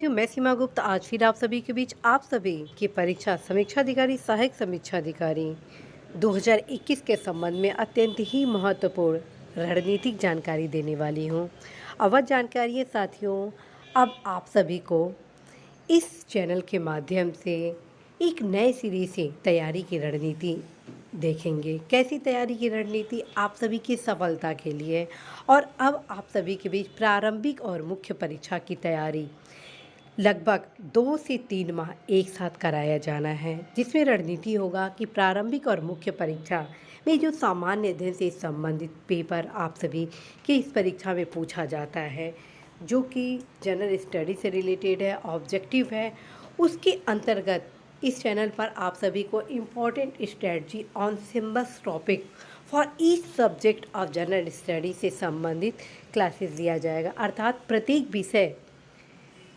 मैं सीमा गुप्ता आज फिर आप सभी के बीच आप सभी की परीक्षा समीक्षा अधिकारी सहायक समीक्षा अधिकारी 2021 के संबंध में अत्यंत ही महत्वपूर्ण रणनीतिक जानकारी देने वाली हूँ। अवध जानकारी है साथियों। अब आप सभी को इस चैनल के माध्यम से एक नए सिरे से तैयारी की रणनीति देखेंगे। कैसी तैयारी की रणनीति आप सभी की सफलता के लिए। और अब आप सभी के बीच प्रारंभिक और मुख्य परीक्षा की तैयारी लगभग 2 से 3 माह एक साथ कराया जाना है, जिसमें रणनीति होगा कि प्रारंभिक और मुख्य परीक्षा में जो सामान्य अध्ययन से संबंधित पेपर आप सभी की इस परीक्षा में पूछा जाता है, जो कि जनरल स्टडी से रिलेटेड है, ऑब्जेक्टिव है, उसके अंतर्गत इस चैनल पर आप सभी को इम्पॉर्टेंट स्ट्रेटजी ऑन सिम्बस topic for each subject of general study से संबंधित क्लासेस दिया जाएगा। अर्थात प्रत्येक विषय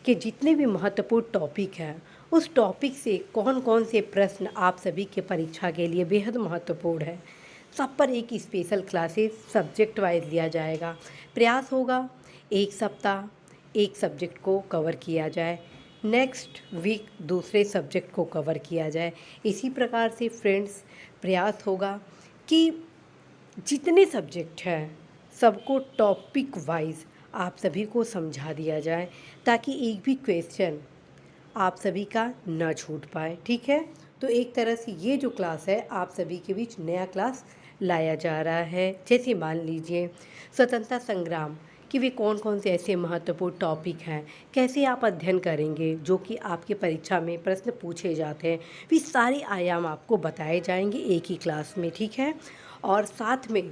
कि जितने भी महत्वपूर्ण टॉपिक हैं उस टॉपिक से कौन कौन से प्रश्न आप सभी के परीक्षा के लिए बेहद महत्वपूर्ण है, सब पर एक स्पेशल क्लासेस सब्जेक्ट वाइज लिया जाएगा। प्रयास होगा एक सप्ताह एक सब्जेक्ट को कवर किया जाए, नेक्स्ट वीक दूसरे सब्जेक्ट को कवर किया जाए। इसी प्रकार से फ्रेंड्स प्रयास होगा कि जितने सब्जेक्ट हैं सबको टॉपिक वाइज आप सभी को समझा दिया जाए, ताकि एक भी क्वेश्चन आप सभी का न छूट पाए। ठीक है, तो एक तरह से ये जो क्लास है आप सभी के बीच नया क्लास लाया जा रहा है। जैसे मान लीजिए स्वतंत्रता संग्राम कि वे कौन कौन से ऐसे महत्वपूर्ण टॉपिक हैं, कैसे आप अध्ययन करेंगे जो कि आपके परीक्षा में प्रश्न पूछे जाते हैं, वे सारे आयाम आपको बताए जाएंगे एक ही क्लास में। ठीक है, और साथ में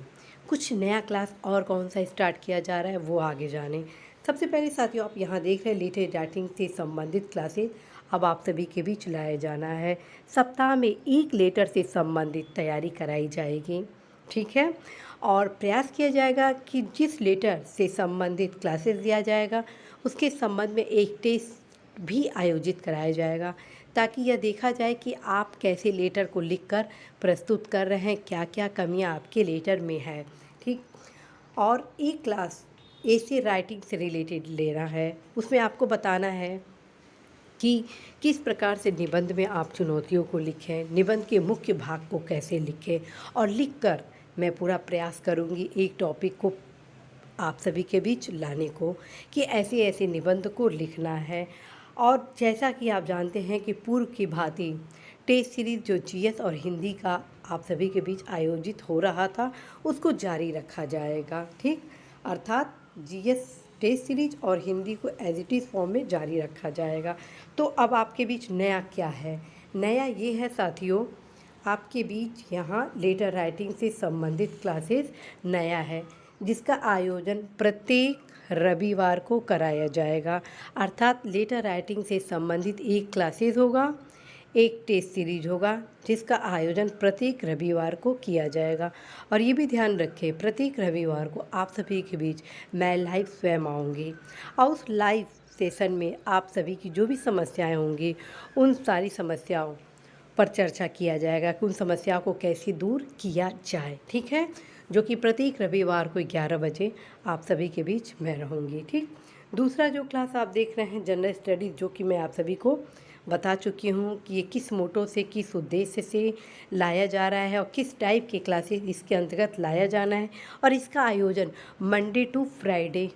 कुछ नया क्लास और कौन सा स्टार्ट किया जा रहा है वो आगे जाने। सबसे पहले साथियों आप यहाँ देख रहे हैं लेटर राइटिंग से संबंधित क्लासेस अब आप सभी के बीच लाया जाना है। सप्ताह में एक लेटर से संबंधित तैयारी कराई जाएगी। ठीक है, और प्रयास किया जाएगा कि जिस लेटर से संबंधित क्लासेस दिया जाएगा उसके संबंध में एक टेस्ट भी आयोजित कराया जाएगा, ताकि यह देखा जाए कि आप कैसे लेटर को लिखकर प्रस्तुत कर रहे हैं, क्या क्या कमियां आपके लेटर में है। ठीक, और एक क्लास ऐसे राइटिंग से रिलेटेड लेना है, उसमें आपको बताना है कि किस प्रकार से निबंध में आप चुनौतियों को लिखें, निबंध के मुख्य भाग को कैसे लिखें, और लिखकर मैं पूरा प्रयास करूंगी एक टॉपिक को आप सभी के बीच लाने को कि ऐसे ऐसे निबंध को लिखना है। और जैसा कि आप जानते हैं कि पूर्व की भांति टेस्ट सीरीज़ जो जीएस और हिंदी का आप सभी के बीच आयोजित हो रहा था उसको जारी रखा जाएगा। ठीक, अर्थात जीएस टेस्ट सीरीज और हिंदी को एज इट इज़ फॉर्म में जारी रखा जाएगा। तो अब आपके बीच नया क्या है? नया ये है साथियों, आपके बीच यहाँ लेटर राइटिंग से संबंधित क्लासेस नया है, जिसका आयोजन प्रत्येक रविवार को कराया जाएगा। अर्थात लेटर राइटिंग से संबंधित एक क्लासेस होगा, एक टेस्ट सीरीज होगा, जिसका आयोजन प्रत्येक रविवार को किया जाएगा। और ये भी ध्यान रखें प्रत्येक रविवार को आप सभी के बीच मैं लाइव स्वयं आऊँगी, और उस लाइव सेशन में आप सभी की जो भी समस्याएं होंगी उन सारी समस्याओं पर चर्चा किया जाएगा कि उन समस्याओं को कैसे दूर किया जाए। ठीक है, जो कि प्रत्येक रविवार को 11 बजे आप सभी के बीच मैं रहूँगी। ठीक, दूसरा जो क्लास आप देख रहे हैं जनरल स्टडीज़, जो कि मैं आप सभी को बता चुकी हूँ कि ये किस मोटो से किस उद्देश्य से लाया जा रहा है और किस टाइप के क्लासेस इसके अंतर्गत लाया जाना है। और इसका आयोजन मंडे टू फ्राइडे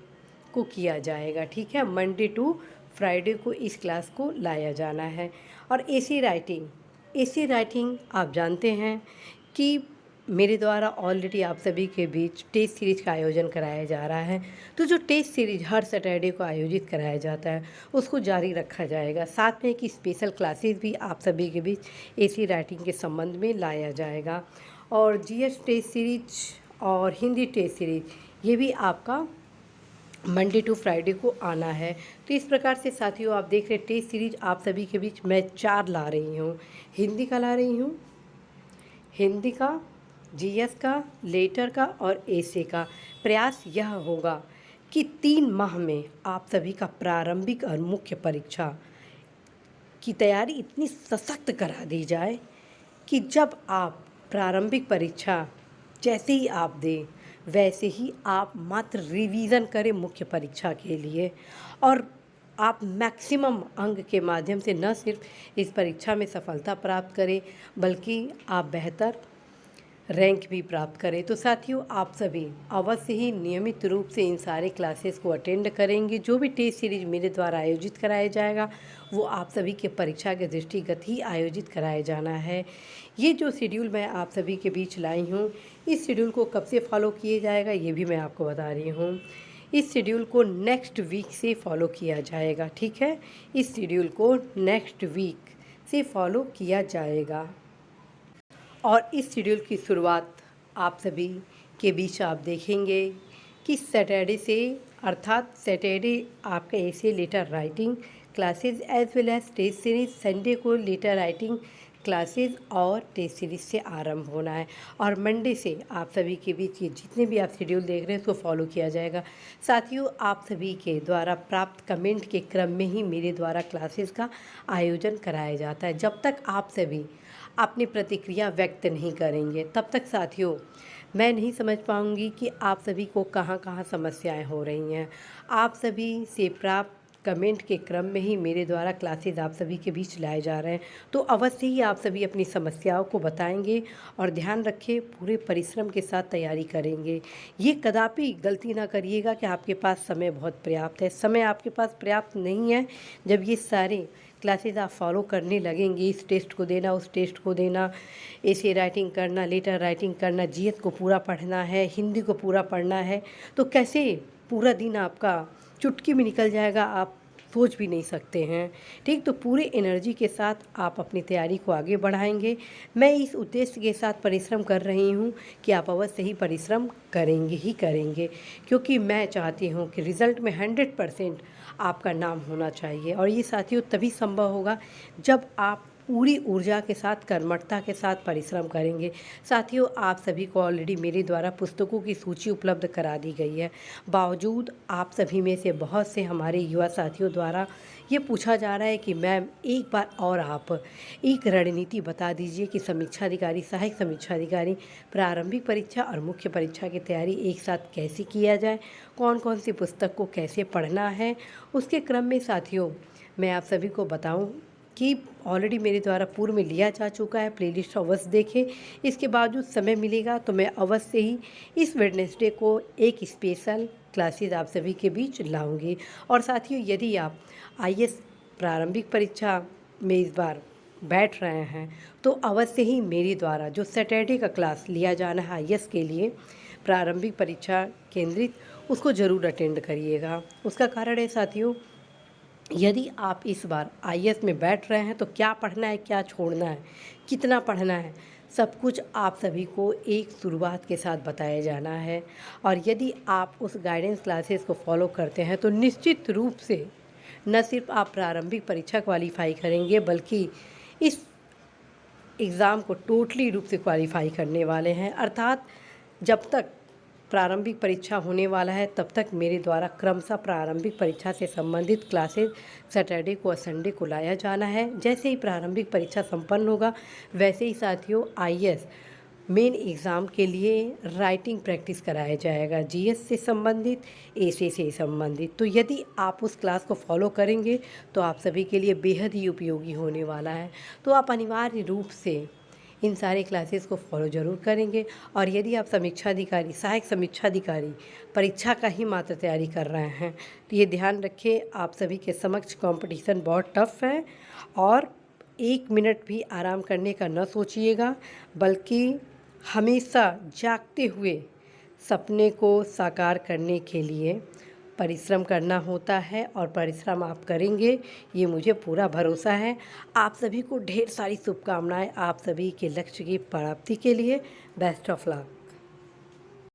को किया जाएगा। ठीक है, मंडे टू फ्राइडे को इस क्लास को लाया जाना है। और ऐसी राइटिंग आप जानते हैं कि मेरे द्वारा ऑलरेडी आप सभी के बीच टेस्ट सीरीज का आयोजन कराया जा रहा है। तो जो टेस्ट सीरीज हर सैटरडे को आयोजित कराया जाता है उसको जारी रखा जाएगा। साथ में एक स्पेशल क्लासेस भी आप सभी के बीच ऐसी राइटिंग के संबंध में लाया जाएगा। और जीएस टेस्ट सीरीज और हिंदी टेस्ट सीरीज ये भी आपका मंडे टू फ्राइडे को आना है। तो इस प्रकार से साथियों आप देख रहे टेस्ट सीरीज आप सभी के बीच मैं 4 ला रही हूँ। हिंदी का ला रही हूँ, हिंदी का, जीएस का, लेटर का और एसे का। प्रयास यह होगा कि 3 माह में आप सभी का प्रारंभिक और मुख्य परीक्षा की तैयारी इतनी सशक्त करा दी जाए कि जब आप प्रारंभिक परीक्षा जैसे ही आप दें वैसे ही आप मात्र रिवीजन करें मुख्य परीक्षा के लिए, और आप मैक्सिमम अंक के माध्यम से न सिर्फ इस परीक्षा में सफलता प्राप्त करें बल्कि आप बेहतर रैंक भी प्राप्त करें। तो साथियों, आप सभी अवश्य ही नियमित रूप से इन सारे क्लासेस को अटेंड करेंगे। जो भी टेस्ट सीरीज मेरे द्वारा आयोजित कराया जाएगा वो आप सभी के परीक्षा के दृष्टिगत ही आयोजित कराया जाना है। ये जो शेड्यूल मैं आप सभी के बीच लाई हूँ, इस शेड्यूल को कब से फॉलो किया जाएगा ये भी मैं आपको बता रही हूँ। इस शेड्यूल को नेक्स्ट वीक से फॉलो किया जाएगा, ठीक है। इस शेड्यूल को नेक्स्ट वीक से फॉलो किया जाएगा और इस शेड्यूल की शुरुआत आप सभी के बीच आप देखेंगे कि सैटरडे से, अर्थात सैटरडे आपका ऐसे letter writing classes as well as test series, Sunday को लेटर राइटिंग क्लासेस और टेस्ट सीरीज से आरंभ होना है और मंडे से आप सभी के बीच ये जितने भी आप शेड्यूल देख रहे हैं उसको फॉलो किया जाएगा। साथियों, आप सभी के द्वारा प्राप्त कमेंट के क्रम में ही मेरे द्वारा क्लासेस का आयोजन कराया जाता है। जब तक आप सभी अपनी प्रतिक्रिया व्यक्त नहीं करेंगे तब तक साथियों मैं नहीं समझ पाऊंगी कि आप सभी को कहाँ कहाँ समस्याएं हो रही हैं। आप सभी से प्राप्त कमेंट के क्रम में ही मेरे द्वारा क्लासेस आप सभी के बीच लाए जा रहे हैं, तो अवश्य ही आप सभी अपनी समस्याओं को बताएंगे और ध्यान रखें पूरे परिश्रम के साथ तैयारी करेंगे। ये कदापि गलती ना करिएगा कि आपके पास समय बहुत पर्याप्त है। समय आपके पास पर्याप्त नहीं है। जब ये सारे क्लासेस आप फॉलो करने लगेंगे, इस टेस्ट को देना, उस टेस्ट को देना, ऐसे राइटिंग करना, लेटर राइटिंग करना, जीएस को पूरा पढ़ना है, हिंदी को पूरा पढ़ना है, तो कैसे पूरा दिन आपका चुटकी में निकल जाएगा आप सोच भी नहीं सकते हैं, ठीक। तो पूरे एनर्जी के साथ आप अपनी तैयारी को आगे बढ़ाएंगे। मैं इस उद्देश्य के साथ परिश्रम कर रही हूँ कि आप अवश्य ही परिश्रम करेंगे ही करेंगे, क्योंकि मैं चाहती हूँ कि रिज़ल्ट में 100% आपका नाम होना चाहिए और ये साथियों तभी संभव होगा जब आप पूरी ऊर्जा के साथ, कर्मठता के साथ परिश्रम करेंगे। साथियों, आप सभी को ऑलरेडी मेरे द्वारा पुस्तकों की सूची उपलब्ध करा दी गई है। बावजूद आप सभी में से बहुत से हमारे युवा साथियों द्वारा ये पूछा जा रहा है कि मैम एक बार और आप एक रणनीति बता दीजिए कि समीक्षाधिकारी, सहायक समीक्षाधिकारी, प्रारंभिक परीक्षा और मुख्य परीक्षा की तैयारी एक साथ कैसे किया जाए, कौन कौन सी पुस्तक को कैसे पढ़ना है। उसके क्रम में साथियों मैं आप सभी को बताऊं कि ऑलरेडी मेरे द्वारा पूर्व में लिया जा चुका है, प्लेलिस्ट अवश्य देखें। इसके बावजूद समय मिलेगा तो मैं अवश्य ही इस वेडनेसडे को एक स्पेशल क्लासेस आप सभी के बीच लाऊंगी। और साथियों, यदि आप आईएएस प्रारंभिक परीक्षा में इस बार बैठ रहे हैं तो अवश्य ही मेरे द्वारा जो सैटरडे का क्लास लिया जाना है आईएएस के लिए प्रारंभिक परीक्षा केंद्रित, उसको ज़रूर अटेंड करिएगा। उसका कारण है साथियों, यदि आप इस बार आईएएस में बैठ रहे हैं तो क्या पढ़ना है, क्या छोड़ना है, कितना पढ़ना है, सब कुछ आप सभी को एक शुरुआत के साथ बताया जाना है। और यदि आप उस गाइडेंस क्लासेस को फॉलो करते हैं तो निश्चित रूप से न सिर्फ आप प्रारंभिक परीक्षा क्वालिफाई करेंगे बल्कि इस एग्ज़ाम को टोटली रूप से क्वालिफाई करने वाले हैं। अर्थात जब तक प्रारंभिक परीक्षा होने वाला है तब तक मेरे द्वारा क्रमशः प्रारंभिक परीक्षा से संबंधित क्लासेस सैटरडे को और संडे को लाया जाना है। जैसे ही प्रारंभिक परीक्षा संपन्न होगा वैसे ही साथियों आईएएस मेन एग्ज़ाम के लिए राइटिंग प्रैक्टिस कराया जाएगा, जीएस से संबंधित, एसए से संबंधित। तो यदि आप उस क्लास को फॉलो करेंगे तो आप सभी के लिए बेहद ही उपयोगी होने वाला है। तो आप अनिवार्य रूप से इन सारे क्लासेस को फॉलो ज़रूर करेंगे। और यदि आप समीक्षाधिकारी, सहायक समीक्षाधिकारी परीक्षा का ही मात्र तैयारी कर रहे हैं तो ये ध्यान रखें आप सभी के समक्ष कंपटीशन बहुत टफ है और 1 मिनट भी आराम करने का न सोचिएगा, बल्कि हमेशा जागते हुए सपने को साकार करने के लिए परिश्रम करना होता है और परिश्रम आप करेंगे, ये मुझे पूरा भरोसा है। आप सभी को ढेर सारी शुभकामनाएं आप सभी के लक्ष्य की प्राप्ति के लिए। Best of luck.